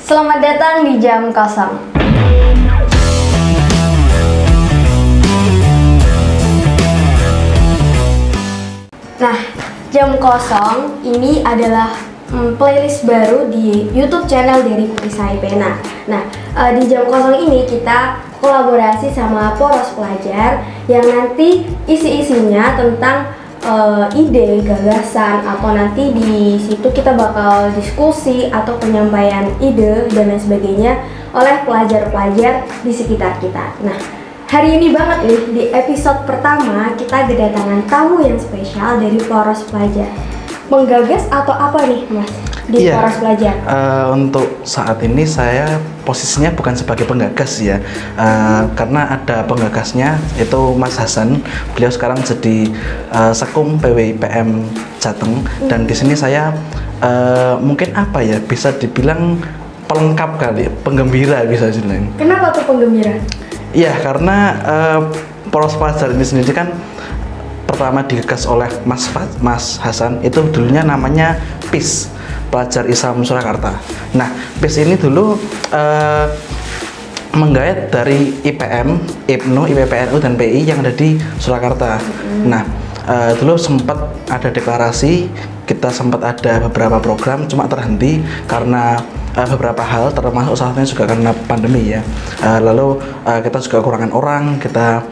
Selamat datang di Jam Kosong. Nah, Jam Kosong ini adalah playlist baru di YouTube channel dari Perisai Pena. Nah, di Jam Kosong ini kita kolaborasi sama Poros Pelajar yang nanti isi-isinya tentang ide, gagasan, atau nanti di situ kita bakal diskusi atau penyampaian ide dan lain sebagainya oleh pelajar-pelajar di sekitar kita. Nah, hari ini banget nih di episode pertama kita kedatangan tamu yang spesial dari Poros Pelajar. Menggagas atau apa nih, Mas? Di Poros Pelajar? Untuk saat ini saya posisinya bukan sebagai penggagas ya, karena ada penggagasnya itu Mas Hasan. Beliau sekarang jadi Sekum PWIPM Jateng, dan di sini saya mungkin apa ya, bisa dibilang pelengkap kali, penggembira bisa dibilang. Kenapa tuh penggembira? Iya, karena Poros Pelajar ini sendiri kan pertama digagas oleh Mas Hasan, itu dulunya namanya PIS, Pelajar Islam Surakarta. Nah, PIS ini dulu menggait dari IPM, IPNU, IPPNU, dan PI yang ada di Surakarta. Nah, dulu sempat ada deklarasi, kita sempat ada beberapa program, cuma terhenti karena beberapa hal, termasuk salah satunya juga karena pandemi ya. Lalu kita juga kekurangan orang, kita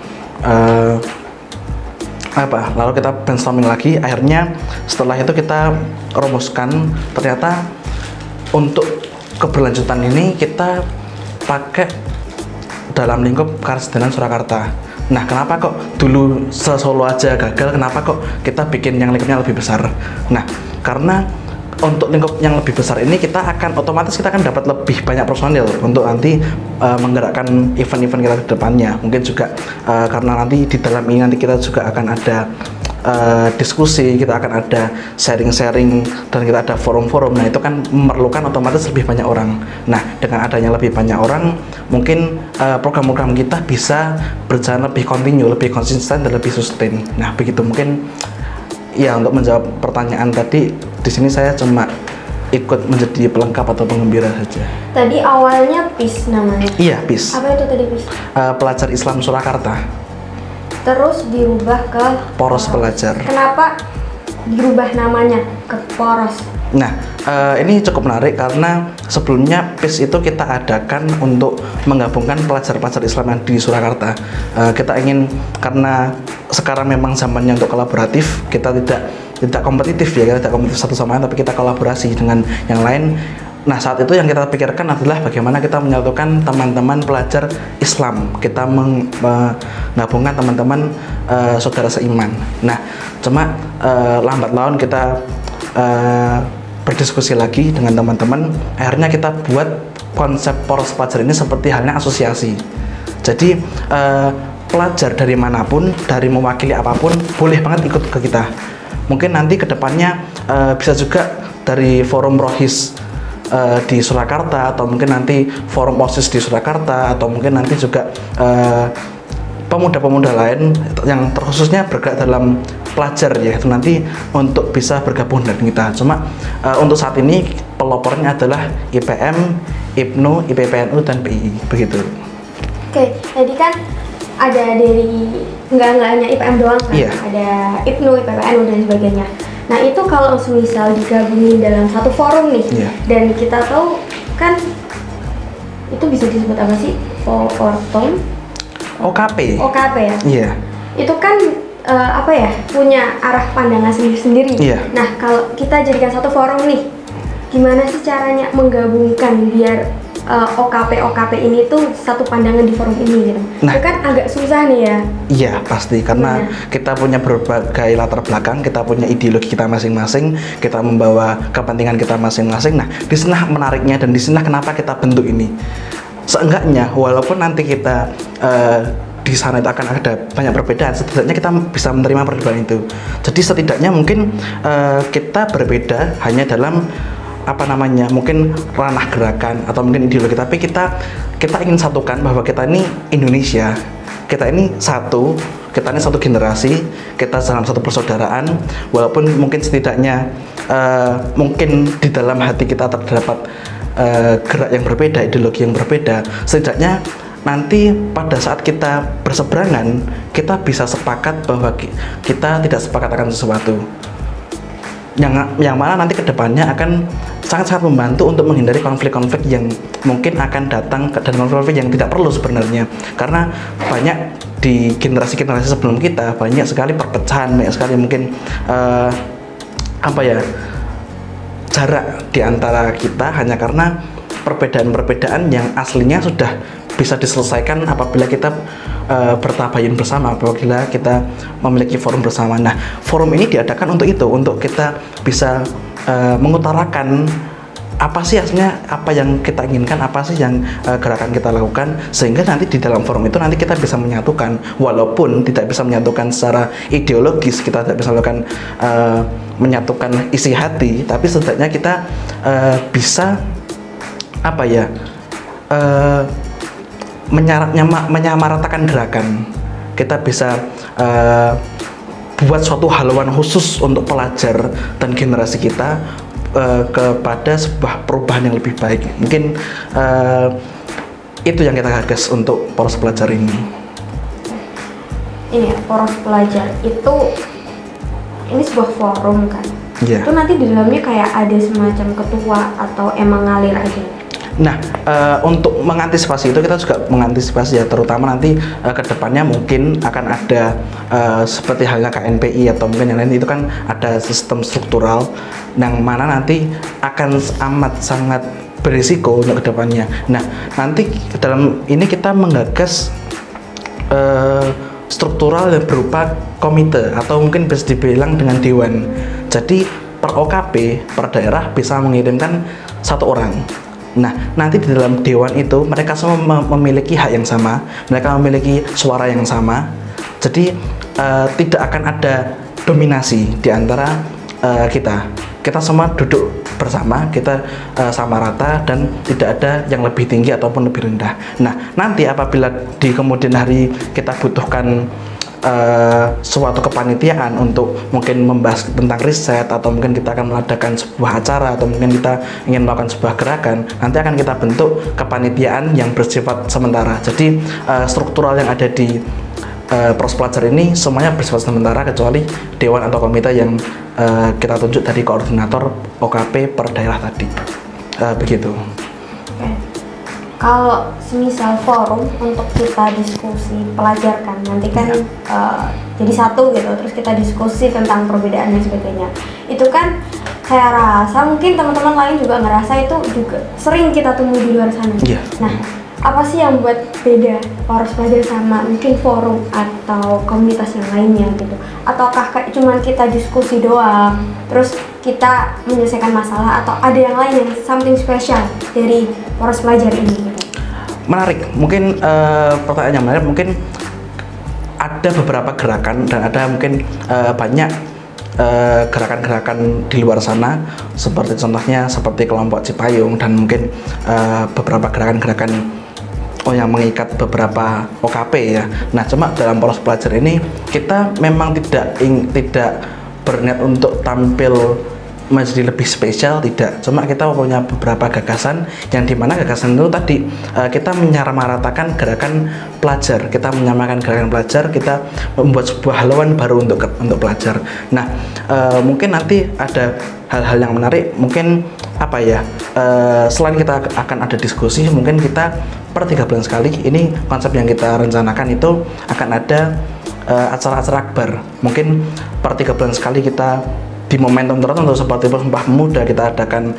lalu kita brainstorming lagi. Akhirnya setelah itu kita rumuskan, ternyata untuk keberlanjutan ini kita pakai dalam lingkup Karesidenan Surakarta. Nah, kenapa kok dulu Solo aja gagal, kenapa kok kita bikin yang lingkupnya lebih besar? Nah, karena untuk lingkup yang lebih besar ini kita akan otomatis dapat lebih banyak personil untuk nanti menggerakkan event-event kita ke depannya. Mungkin juga karena nanti di dalam ini nanti kita juga akan ada diskusi, kita akan ada sharing-sharing, dan kita ada forum-forum. Nah, itu kan memerlukan otomatis lebih banyak orang. Nah, dengan adanya lebih banyak orang, mungkin program-program kita bisa berjalan lebih kontinu, lebih konsisten, dan lebih sustain. Nah, begitu mungkin ya. Untuk menjawab pertanyaan tadi, di sini saya cuma ikut menjadi pelengkap atau penggembira saja. Tadi awalnya PIS namanya? Iya, PIS. Apa itu tadi PIS? Pelajar Islam Surakarta. Terus dirubah ke Poros Pelajar. Kenapa dirubah namanya ke Poros? Nah, ini cukup menarik karena sebelumnya PIS itu kita adakan untuk menggabungkan pelajar-pelajar Islam yang di Surakarta. Kita ingin, karena sekarang memang zamannya untuk kolaboratif, kita tidak kompetitif ya, kita tidak kompetitif satu sama lain, tapi kita kolaborasi dengan yang lain. Nah, saat itu yang kita pikirkan adalah bagaimana kita menyatukan teman-teman pelajar Islam, kita menggabungkan teman-teman saudara seiman. Nah, cuma lambat laun kita berdiskusi lagi dengan teman-teman, akhirnya kita buat konsep Poros Pelajar ini seperti halnya asosiasi. Jadi pelajar dari manapun, dari mewakili apapun, boleh banget ikut ke kita. Mungkin nanti kedepannya bisa juga dari forum Rohis di Surakarta, atau mungkin nanti forum OSIS di Surakarta, atau mungkin nanti juga pemuda-pemuda lain yang terkhususnya bergerak dalam pelajar ya, itu nanti untuk bisa bergabung dengan kita. Cuma untuk saat ini pelopornya adalah IPM, IPNU, IPPNU, dan PI, begitu. Oke, jadi kan ada dari nggak hanya IPM doang kan? Iya. Ada IPNU, IPPNU, dan sebagainya. Nah, itu kalau misal digabungin dalam satu forum nih, dan kita tahu kan itu bisa disebut apa sih? Forum? OKP. OKP ya? Iya. Itu kan punya arah pandangan sendiri-sendiri. Iya. Nah, kalau kita jadikan satu forum nih, gimana sih caranya menggabungkan biar OKP ini tuh satu pandangan di forum ini gitu? Nah, itu kan agak susah nih ya. Iya, pasti, karena kita punya berbagai latar belakang, kita punya ideologi kita masing-masing, kita membawa kepentingan kita masing-masing. Nah, di sini menariknya, dan di sini kenapa kita bentuk ini. Seenggaknya, walaupun nanti kita di sana itu akan ada banyak perbedaan, setidaknya kita bisa menerima perbedaan itu. Jadi setidaknya mungkin kita berbeda hanya dalam mungkin ranah gerakan atau mungkin ideologi, tapi kita ingin satukan bahwa kita ini Indonesia, kita ini satu generasi, kita dalam satu persaudaraan. Walaupun mungkin setidaknya mungkin di dalam hati kita terdapat gerak yang berbeda, ideologi yang berbeda, setidaknya nanti pada saat kita berseberangan kita bisa sepakat bahwa kita tidak sepakat akan sesuatu yang mana nanti kedepannya akan sangat-sangat membantu untuk menghindari konflik-konflik yang mungkin akan datang dan konflik yang tidak perlu sebenarnya, karena banyak di generasi-generasi sebelum kita banyak sekali perpecahan, banyak sekali mungkin jarak di antara kita hanya karena perbedaan-perbedaan yang aslinya sudah bisa diselesaikan apabila kita bertabayun bersama, apabila kita memiliki forum bersama. Nah, forum ini diadakan untuk itu, untuk kita bisa mengutarakan apa sih aslinya, apa yang kita inginkan, apa sih yang gerakan kita lakukan, sehingga nanti di dalam forum itu nanti kita bisa menyatukan, walaupun tidak bisa menyatukan secara ideologis, kita tidak bisa melakukan menyatukan isi hati, tapi setidaknya kita bisa menyamaratakan gerakan. Kita bisa buat suatu haluan khusus untuk pelajar dan generasi kita kepada sebuah perubahan yang lebih baik. Mungkin itu yang kita gagas untuk poros pelajar ini. Ini ya, poros pelajar itu ini sebuah forum kan? Yeah. Itu nanti di dalamnya kayak ada semacam ketua atau emang ngalir aja? Nah, untuk mengantisipasi itu kita juga mengantisipasi ya, terutama nanti ke depannya mungkin akan ada seperti halnya KNPI atau mungkin yang lain, itu kan ada sistem struktural yang mana nanti akan amat sangat berisiko untuk ke depannya. Nah, nanti ke dalam ini kita menggagas struktural yang berupa komite atau mungkin bisa dibilang dengan dewan. Jadi per OKP, per daerah bisa mengirimkan satu orang. Nah, nanti di dalam dewan itu mereka semua memiliki hak yang sama, mereka memiliki suara yang sama. Jadi tidak akan ada dominasi di antara kita. Kita semua duduk bersama, kita sama rata dan tidak ada yang lebih tinggi ataupun lebih rendah. Nah, nanti apabila di kemudian hari kita butuhkan suatu kepanitiaan untuk mungkin membahas tentang riset, atau mungkin kita akan mengadakan sebuah acara, atau mungkin kita ingin melakukan sebuah gerakan, nanti akan kita bentuk kepanitiaan yang bersifat sementara. Jadi struktural yang ada di poros pelajar ini semuanya bersifat sementara kecuali dewan atau komite yang kita tunjuk dari koordinator OKP per daerah tadi. Begitu. Kalau semisal forum untuk kita diskusi pelajar kan nanti kan jadi satu gitu, terus kita diskusi tentang perbedaan dan sebagainya. Itu kan saya rasa mungkin teman-teman lain juga ngerasa itu juga sering kita temui di luar sana. Yeah. Nah, apa sih yang buat beda poros pelajar sama mungkin forum atau komunitas yang lainnya gitu? Ataukah kayak cuman kita diskusi doang, terus kita menyelesaikan masalah, atau ada yang lain yang something special dari poros pelajar ini gitu? Menarik, mungkin pertanyaan yang menarik, mungkin ada beberapa gerakan dan ada mungkin banyak gerakan-gerakan di luar sana, seperti contohnya seperti kelompok Cipayung dan mungkin beberapa gerakan-gerakan yang mengikat beberapa OKP ya. Nah, cuma dalam poros pelajar ini kita memang tidak berniat untuk tampil menjadi lebih spesial, tidak. Cuma kita punya beberapa gagasan yang dimana gagasan itu tadi kita menyamaratakan gerakan pelajar, kita menyamakan gerakan pelajar, kita membuat sebuah haluan baru untuk pelajar. Nah, mungkin nanti ada hal-hal yang menarik, mungkin selain kita akan ada diskusi, mungkin kita per 3 bulan sekali, ini konsep yang kita rencanakan itu akan ada acara-acara akbar. Mungkin per 3 bulan sekali kita di momentum tertentu seperti Sumpah Pemuda kita adakan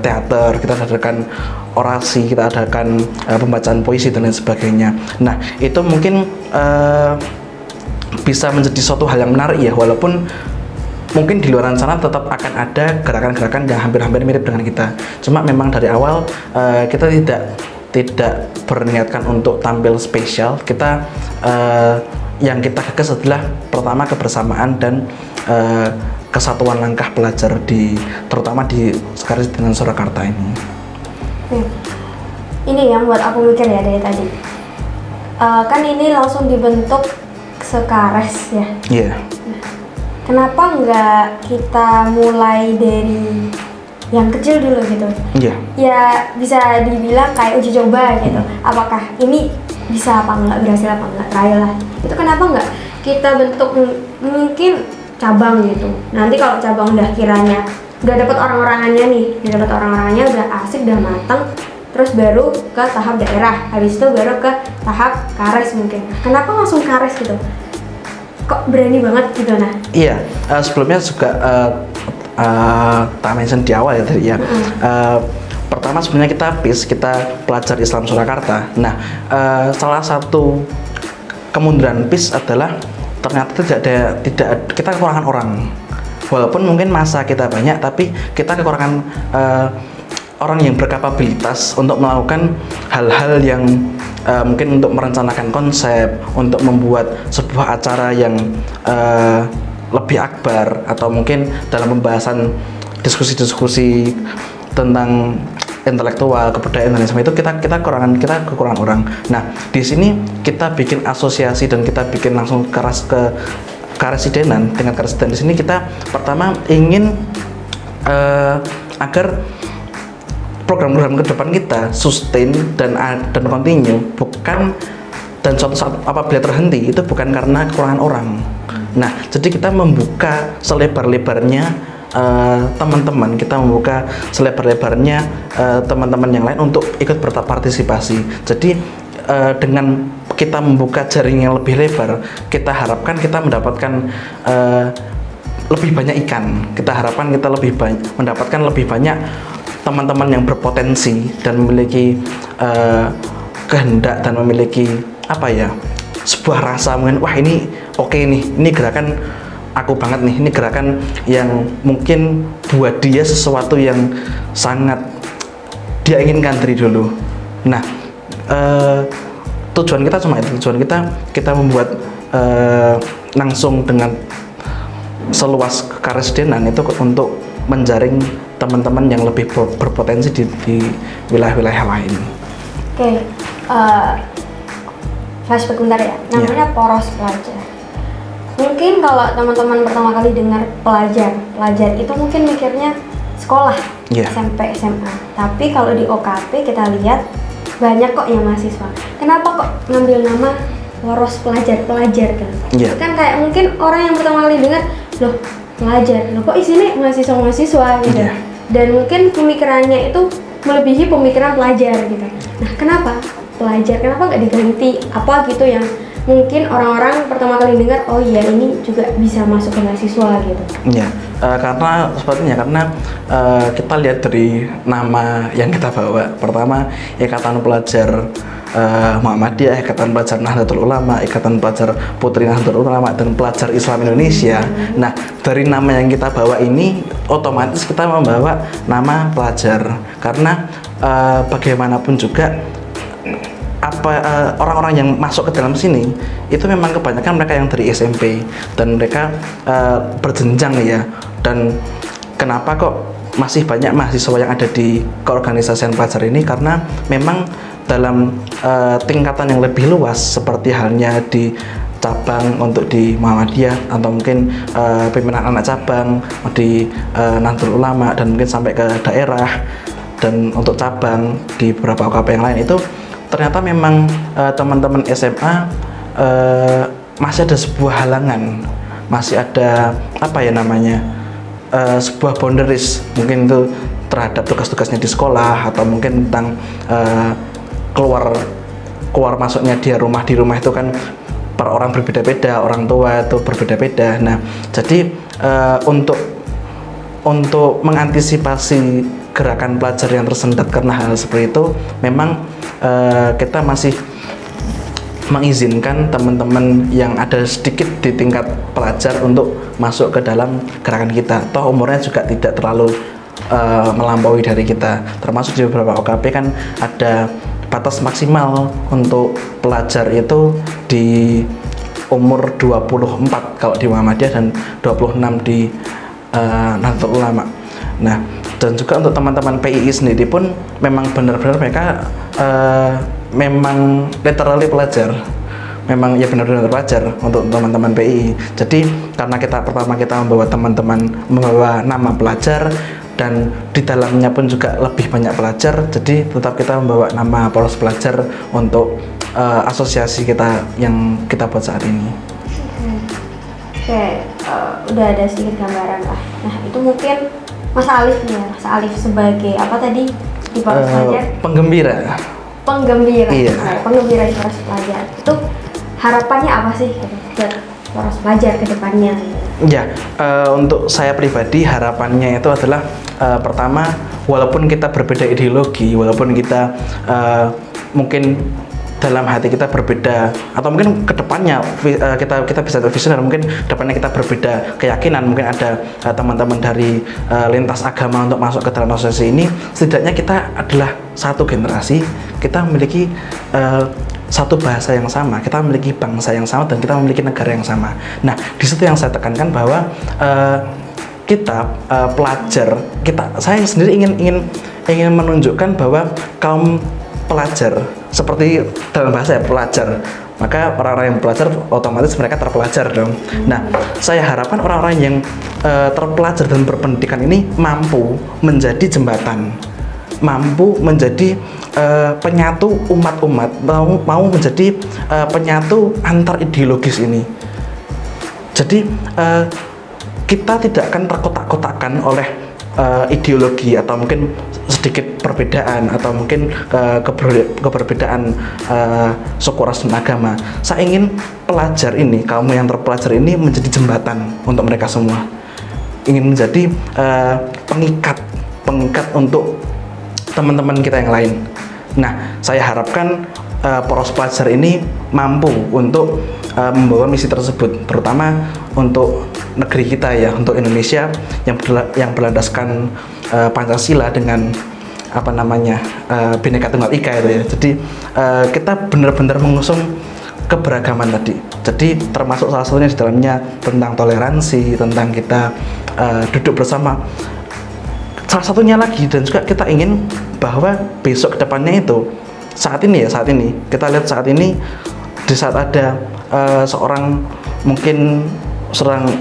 teater, kita adakan orasi, kita adakan pembacaan puisi dan lain sebagainya. Nah, itu mungkin bisa menjadi suatu hal yang menarik ya, walaupun mungkin di luar sana tetap akan ada gerakan-gerakan yang hampir-hampir mirip dengan kita. Cuma memang dari awal kita tidak berniatkan untuk tampil spesial. Kita yang kita gagas adalah pertama kebersamaan dan kesatuan langkah pelajar terutama di Sekaris dengan Surakarta ini. Ini yang buat aku mikir ya dari tadi. Kan ini langsung dibentuk Sekares ya. Iya. Yeah. Kenapa nggak kita mulai dari yang kecil dulu gitu. Iya. Ya bisa dibilang kayak uji coba gitu. Apakah ini bisa apa enggak, berhasil apa enggak, trial lah. Itu kenapa enggak kita bentuk mungkin cabang gitu. Nanti kalau cabang udah kiranya udah dapat orang-orangannya nih, udah asik, udah matang, terus baru ke tahap daerah, habis itu baru ke tahap kares mungkin. Kenapa langsung kares gitu? Kok berani banget gitu nah? Iya, sebelumnya juga tak mention di awal ya tadi ya. Pertama sebenarnya kita pelajar Islam Surakarta. Nah, salah satu kemunduran PIS adalah ternyata tidak kita kekurangan orang. Walaupun mungkin masa kita banyak, tapi kita kekurangan orang yang berkapabilitas untuk melakukan hal-hal yang mungkin untuk merencanakan konsep, untuk membuat sebuah acara yang lebih akbar, atau mungkin dalam pembahasan diskusi-diskusi tentang intelektual, kebudayaan dan sebagainya itu kita kekurangan orang. Nah, di sini kita bikin asosiasi dan kita bikin langsung karesidenan. Dengan karesidenan di sini kita pertama ingin agar program-program ke depan kita sustain dan continue, bukan dan suatu saat apabila terhenti itu bukan karena kekurangan orang. Nah, jadi kita membuka selebar-lebarnya teman-teman, kita membuka selebar-lebarnya teman-teman yang lain untuk ikut berpartisipasi. Jadi dengan kita membuka jaring yang lebih lebar, kita harapkan kita mendapatkan lebih banyak ikan. Kita harapkan kita mendapatkan lebih banyak teman-teman yang berpotensi dan memiliki kehendak dan memiliki sebuah rasa mungkin, wah ini oke nih, ini gerakan aku banget nih, ini gerakan yang mungkin buat dia sesuatu yang sangat dia inginkan dari dulu. Nah, tujuan kita cuma itu, tujuan kita membuat langsung dengan seluas karesidenan itu untuk menjaring teman-teman yang lebih berpotensi di wilayah-wilayah lain. Oke, flashback bentar ya, namanya poros pelajar. Mungkin kalau teman-teman pertama kali dengar pelajar itu mungkin mikirnya sekolah, SMP, SMA. Tapi kalau di OKP kita lihat banyak kok yang mahasiswa. Kenapa kok ngambil nama poros pelajar kan? Kan kayak mungkin orang yang pertama kali dengar, loh pelajar, loh kok isinya mahasiswa gitu. Dan mungkin pemikirannya itu melebihi pemikiran pelajar gitu. Nah, kenapa pelajar? Kenapa nggak diganti apa gitu yang mungkin orang-orang pertama kali dengar, oh iya ini juga bisa masuk ke mahasiswa gitu? Karena kita lihat dari nama yang kita bawa. Pertama, Ikatan Pelajar Muhammadiyah, Ikatan Pelajar Nahdlatul Ulama, Ikatan Pelajar Putri Nahdlatul Ulama, dan Pelajar Islam Indonesia. Nah, dari nama yang kita bawa ini otomatis kita membawa nama pelajar, karena bagaimanapun juga orang-orang yang masuk ke dalam sini itu memang kebanyakan mereka yang dari SMP dan mereka berjenjang ya. Dan kenapa kok masih banyak mahasiswa yang ada di keorganisasian pelajar ini? Karena memang dalam tingkatan yang lebih luas, seperti halnya di cabang untuk di Muhammadiyah, atau mungkin pimpinan anak cabang di Nahdlatul Ulama, dan mungkin sampai ke daerah, dan untuk cabang di beberapa OKP yang lain, itu ternyata memang teman-teman SMA masih ada sebuah halangan, masih ada sebuah boundaries mungkin itu terhadap tugas-tugasnya di sekolah, atau mungkin tentang keluar masuknya dia di rumah itu kan per orang berbeda-beda, orang tua itu berbeda-beda. Nah, jadi untuk mengantisipasi gerakan pelajar yang tersendat karena hal seperti itu, memang kita masih mengizinkan teman-teman yang ada sedikit di tingkat pelajar untuk masuk ke dalam gerakan kita. Toh umurnya juga tidak terlalu melampaui dari kita. Termasuk di beberapa OKP kan ada batas maksimal untuk pelajar itu di umur 24 kalau di Muhammadiyah, dan 26 di Nahdlatul Ulama. Nah, dan juga untuk teman-teman PII sendiri pun memang benar-benar mereka memang literally pelajar, memang ya benar-benar pelajar untuk teman-teman PII. Jadi karena kita membawa nama pelajar, dan di dalamnya pun juga lebih banyak pelajar. Jadi tetap kita membawa nama Poros Pelajar untuk asosiasi kita yang kita buat saat ini. Oke, udah ada sedikit gambaran lah. Nah, itu mungkin Mas Alif nih ya, Mas Alif sebagai apa tadi di Poros Pelajar? Penggembira. Penggembira. Iya. Nah, penggembira di Poros Pelajar. Itu harapannya apa sih buat Poros Pelajar ke depannya? Ya, untuk saya pribadi harapannya itu adalah pertama, walaupun kita berbeda ideologi, walaupun kita mungkin dalam hati kita berbeda, atau mungkin kedepannya kita bisa tervisioner, mungkin kedepannya kita berbeda keyakinan, mungkin ada teman-teman dari lintas agama untuk masuk ke dalam asosiasi ini, setidaknya kita adalah satu generasi, kita memiliki satu bahasa yang sama, kita memiliki bangsa yang sama, dan kita memiliki negara yang sama. Nah, di situ yang saya tekankan bahwa kita pelajar, saya sendiri ingin menunjukkan bahwa kaum pelajar, seperti dalam bahasa ya, pelajar, maka orang-orang yang belajar otomatis mereka terpelajar dong. Nah, saya harapkan orang-orang yang terpelajar dan berpendidikan ini mampu menjadi jembatan, mampu menjadi penyatu umat-umat, mau menjadi penyatu antar ideologis ini. Jadi kita tidak akan terkotak-kotakan oleh ideologi atau mungkin sedikit perbedaan atau mungkin keberbedaan suku, ras, dan agama. Saya ingin pelajar ini, kaum yang terpelajar ini menjadi jembatan untuk mereka semua. Ingin menjadi pengikat untuk teman-teman kita yang lain. Nah, saya harapkan Poros Pelajar ini mampu untuk membawa misi tersebut, terutama untuk negeri kita ya, untuk Indonesia yang berlandaskan Pancasila dengan apa namanya Bhinneka Tunggal Ika itu ya. Jadi kita benar-benar mengusung keberagaman tadi. Jadi termasuk salah satunya di dalamnya tentang toleransi, tentang kita duduk bersama. Salah satunya lagi, dan juga kita ingin bahwa besok kedepannya itu saat ini kita lihat saat ini, di saat ada seorang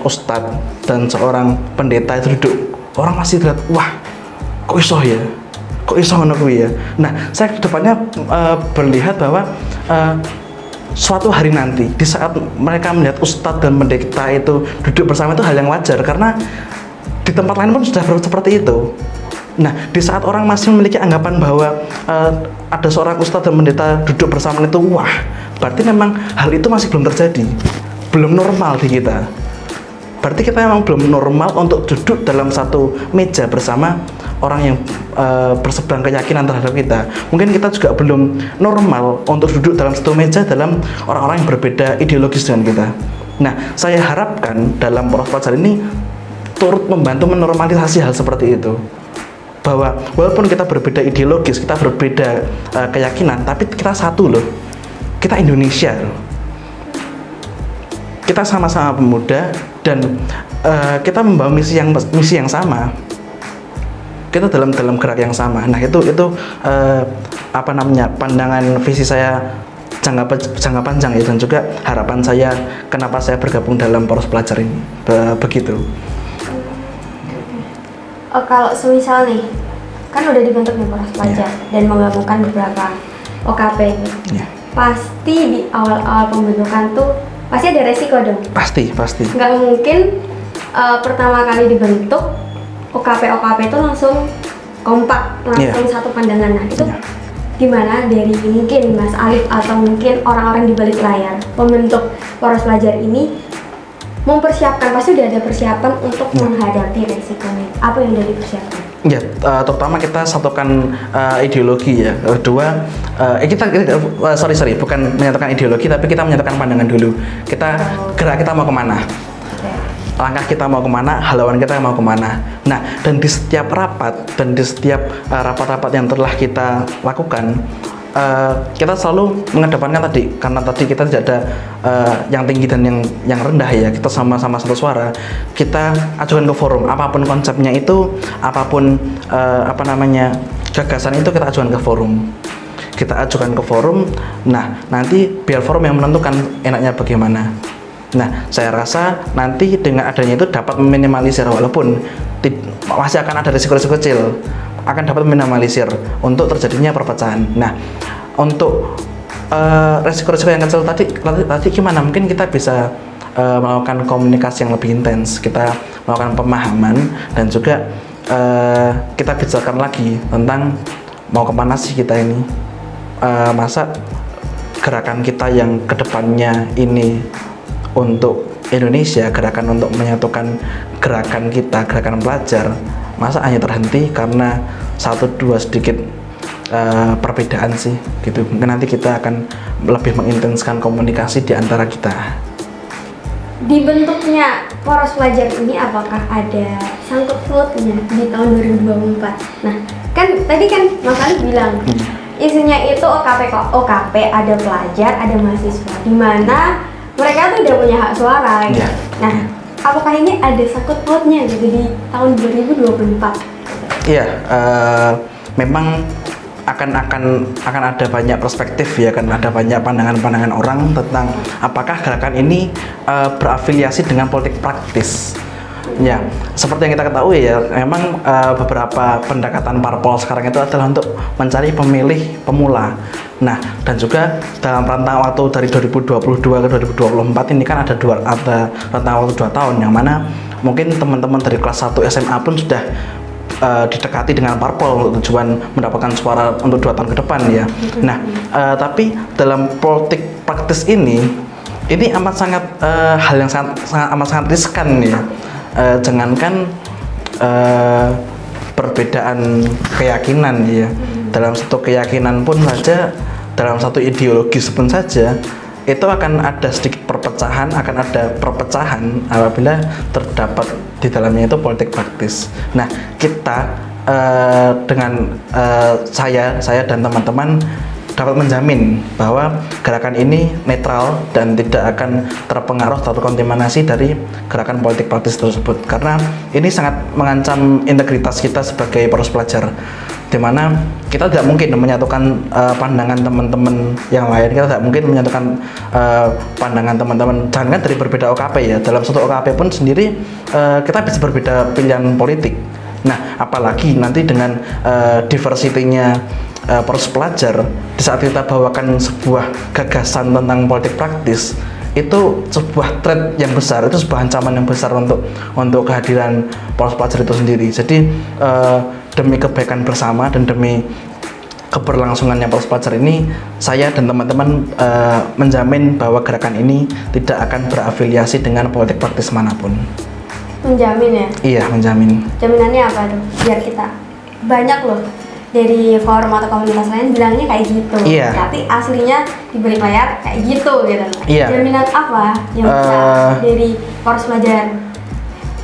ustadz dan seorang pendeta itu duduk, orang masih lihat, wah kok iso ngono kuwi ya. Nah, saya kedepannya berlihat bahwa suatu hari nanti di saat mereka melihat ustadz dan pendeta itu duduk bersama itu hal yang wajar, karena di tempat lain pun sudah seperti itu. Nah, di saat orang masih memiliki anggapan bahwa ada seorang ustadz dan pendeta duduk bersama itu, wah, berarti memang hal itu masih belum terjadi, belum normal di kita. Berarti kita memang belum normal untuk duduk dalam satu meja bersama orang yang berseberangan keyakinan terhadap kita. Mungkin kita juga belum normal untuk duduk dalam satu meja dalam orang-orang yang berbeda ideologis dengan kita. Nah, saya harapkan dalam Poros Pelajar ini turut membantu menormalisasi hal seperti itu. Bahwa walaupun kita berbeda ideologis, kita berbeda keyakinan, tapi kita satu loh. Kita Indonesia loh. Kita sama-sama pemuda dan kita membawa misi yang sama. Kita dalam gerak yang sama. Nah, itu apa namanya, pandangan visi saya jangka panjang ya, dan juga harapan saya kenapa saya bergabung dalam Poros Pelajar ini. Begitu. Kalau semisal nih, kan udah dibentuk nih Poros Pelajar dan menggabungkan beberapa OKP gitu. Pasti di awal-awal pembentukan tuh pasti ada resiko dong. Pasti. Nggak mungkin pertama kali dibentuk OKP itu langsung kompak, langsung satu pandangan. Nah, itu gimana dari mungkin Mas Alif atau mungkin orang-orang di balik layar pembentuk Poros Pelajar ini mempersiapkan, pasti udah ada persiapan untuk menghadapi resikonya. Apa yang udah dipersiapkan? Ya, terutama kita satukan ideologi ya. Kedua, bukan menyatukan ideologi, tapi kita menyatukan pandangan dulu. Gerak kita mau kemana? Langkah kita mau kemana? Haluan kita mau kemana? Nah, dan di setiap rapat rapat-rapat yang telah kita lakukan, kita selalu mengedepankan karena tadi kita tidak ada yang tinggi dan yang rendah ya, kita sama-sama satu suara. Kita ajukan ke forum, apapun konsepnya itu, apapun gagasan itu, kita ajukan ke forum. Nah, nanti biar forum yang menentukan enaknya bagaimana. Nah, saya rasa nanti dengan adanya itu dapat meminimalisir, walaupun masih akan ada risiko-risiko kecil, akan dapat meminimalisir untuk terjadinya perpecahan. Nah, untuk risiko-risiko yang kecil tadi gimana? Mungkin kita bisa melakukan komunikasi yang lebih intens, kita melakukan pemahaman, dan juga kita bicarakan lagi tentang mau kemana sih kita ini, masa gerakan kita yang kedepannya ini untuk Indonesia, gerakan untuk menyatukan gerakan kita, gerakan pelajar, masa hanya terhenti karena satu dua sedikit perbedaan sih gitu. Mungkin nanti kita akan lebih mengintenskan komunikasi di antara kita. Dibentuknya poros pelajar ini apakah ada sangkut pautnya di tahun 2024? Nah, kan tadi kan Mas Ali bilang isinya itu OKP, ada pelajar, ada mahasiswa, di mana mereka tuh udah punya hak suara gitu. Yeah. Nah, apakah ini ada sangkut pautnya gitu di tahun 2024? Iya, memang akan ada banyak perspektif ya, kan ada banyak pandangan-pandangan orang tentang apakah gerakan ini berafiliasi dengan politik praktis. Ya, seperti yang kita ketahui ya, memang beberapa pendekatan parpol sekarang itu adalah untuk mencari pemilih pemula. Nah, dan juga dalam rentang waktu dari 2022 ke 2024 ini kan ada rentang waktu 2 tahun, yang mana mungkin teman-teman dari kelas 1 SMA pun sudah didekati dengan parpol untuk tujuan mendapatkan suara untuk 2 tahun ke depan ya. Nah, tapi dalam politik praktis ini amat sangat hal yang amat sangat riskan ya. Jangankan perbedaan keyakinan ya, dalam satu keyakinan pun saja, dalam satu ideologi pun saja, itu akan ada sedikit perpecahan, akan ada perpecahan apabila terdapat di dalamnya itu politik praktis. Nah, kita dengan saya dan teman-teman dapat menjamin bahwa gerakan ini netral dan tidak akan terpengaruh atau terkontaminasi dari gerakan politik praktis tersebut, karena ini sangat mengancam integritas kita sebagai poros pelajar, dimana kita tidak mungkin menyatukan pandangan teman-teman yang lain, kita tidak mungkin menyatukan pandangan teman-teman, jangan dari berbeda OKP ya, dalam satu OKP pun sendiri kita bisa berbeda pilihan politik. Nah, apalagi nanti dengan diversity-nya poros pelajar, di saat kita bawakan sebuah gagasan tentang politik praktis, itu sebuah threat yang besar, itu sebuah ancaman yang besar untuk kehadiran poros pelajar itu sendiri. Jadi demi kebaikan bersama dan demi keberlangsungannya poros pelajar ini, saya dan teman-teman menjamin bahwa gerakan ini tidak akan berafiliasi dengan politik praktis manapun. Menjamin ya? Iya, menjamin. Jaminannya apa tuh? Biar kita banyak loh dari forum atau komunitas lain bilangnya kayak gitu, iya, tapi aslinya di balik layar kayak gitu gitu. Iya. Jaminan apa yang bisa dari poros pelajar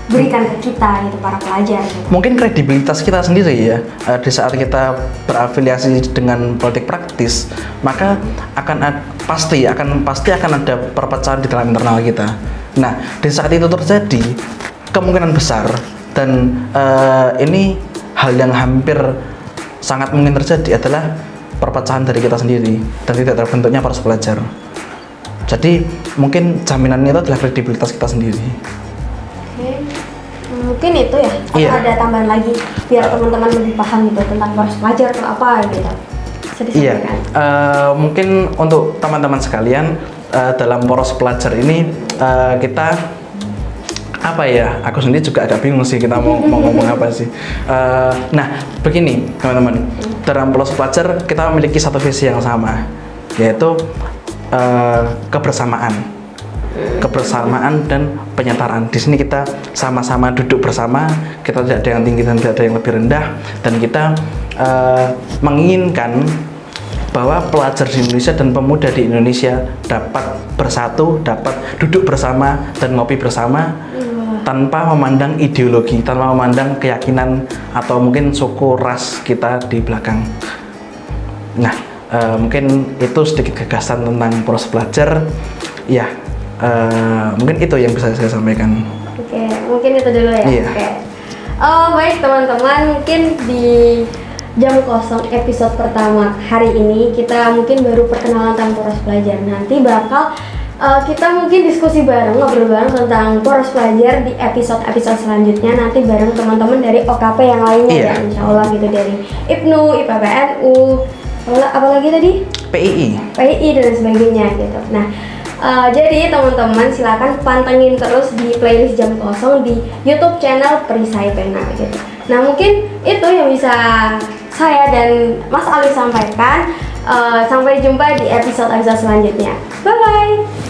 berikan ke kita gitu, para pelajar gitu? Mungkin kredibilitas kita sendiri ya, di saat kita berafiliasi dengan politik praktis, maka pasti akan ada perpecahan di dalam internal kita. Nah, di saat itu terjadi, kemungkinan besar dan ini hal yang hampir sangat mungkin terjadi adalah perpecahan dari kita sendiri dan tidak terbentuknya poros pelajar. Jadi mungkin jaminannya itu adalah kredibilitas kita sendiri. Oke. Mungkin itu ya, atau iya, ada tambahan lagi biar teman-teman lebih paham gitu tentang poros pelajar itu apa gitu. Iya, mungkin untuk teman-teman sekalian, dalam poros pelajar ini kita apa ya, aku sendiri juga agak bingung sih kita mau ngomong apa sih. Nah, begini teman-teman, dalam poros pelajar kita memiliki satu visi yang sama, yaitu kebersamaan dan penyetaraan. Di sini kita sama-sama duduk bersama, kita tidak ada yang tinggi dan tidak ada yang lebih rendah, dan kita menginginkan bahwa pelajar di Indonesia dan pemuda di Indonesia dapat bersatu, dapat duduk bersama dan ngopi bersama, tanpa memandang ideologi, tanpa memandang keyakinan atau mungkin suku ras kita di belakang. Nah, mungkin itu sedikit gagasan tentang poros pelajar. Ya, mungkin itu yang bisa saya sampaikan. Oke, mungkin itu dulu ya. Iya. Oke. Baik teman-teman, mungkin di Jam Kosong episode pertama hari ini kita mungkin baru perkenalan tentang poros pelajar. Nanti bakal kita mungkin diskusi bareng, ngobrol bareng tentang poros pelajar di episode-episode selanjutnya nanti bareng teman-teman dari OKP yang lainnya ya, insya Allah gitu, dari IPNU, IPPNU, apalagi tadi? PII dan sebagainya gitu. Nah, jadi teman-teman silakan pantengin terus di playlist Jam Kosong di YouTube channel Perisai Pena gitu. Nah, mungkin itu yang bisa saya dan Mas Ali sampaikan. Sampai jumpa di episode-episode selanjutnya. Bye-bye!